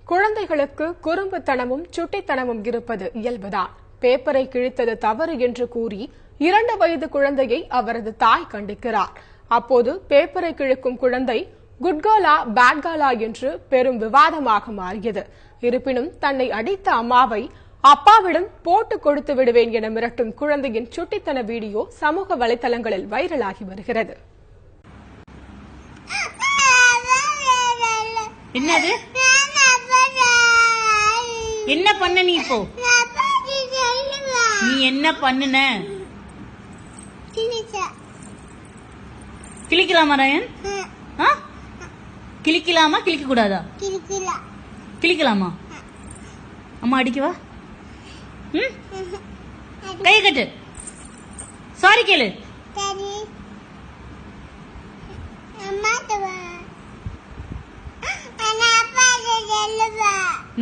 குழந்தைகளுக்கு குறும்புத்தனமும் சுட்டித்தனமும் இருப்பது இயல்புதான். பேப்பரை கிழித்தது தவறு என்று கூறி 2 வயது குழந்தையை அவரது தாய் கண்டிக்கிறார். அப்போது பேப்பரை கிழிக்கும் குழந்தை குட்கர்லா பேட்கர்லா என்று பெரும் விவாதமாக மாறியது. இருப்பினும் தன்னை அடித்த அம்மாவை அப்பாவிடம் போட்டு கொடுத்து விடுவேன் என மிரட்டும் குழந்தையின் சுட்டித்தன வீடியோ சமூக வலைதளங்களில் வைரலாகி வருகிறது. என்னது? என்ன பண்ண நீ இப்போ? நீ என்ன பண்ணுன? கிளிக்கலாமா ராயன்? கிளிக்கலாமா கிளிக்க கூடாதா? கிளிக்கலாமா? அம்மா அடிக்கவா? கை கட்டு. சாரி கேளு.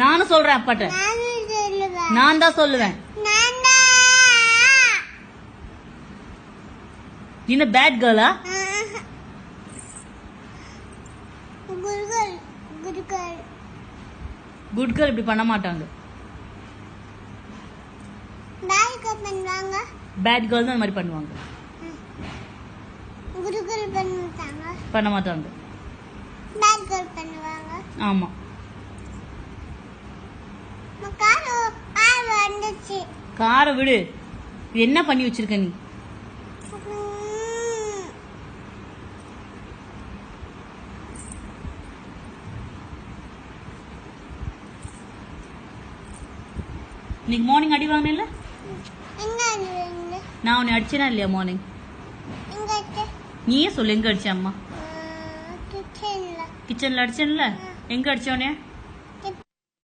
நானும் சொல்றேன் அப்பாட்ட. நான் தான் சொல்லுவேன். என்ன பேட் கேர்லா? குட் கேர்ள் இப்படி பண்ண மாட்டாங்க. பேட் கேர்ள் தான் அந்த மாதிரி பண்ணுவாங்க. பண்ண மாட்டாங்க. ஆமா. காரை விடு. என்ன பண்ணி வச்சிருக்க நீ? இன்னைக்கு மார்னிங் அடி வாங்கின? நான் உன்னை அடிச்சேனா இல்லையா மார்னிங்? நீயே சொல்லு, எங்க அடிச்ச? அம்மா கிச்சன்ல அடிச்சேன்ல. எங்க அடிச்சோனே?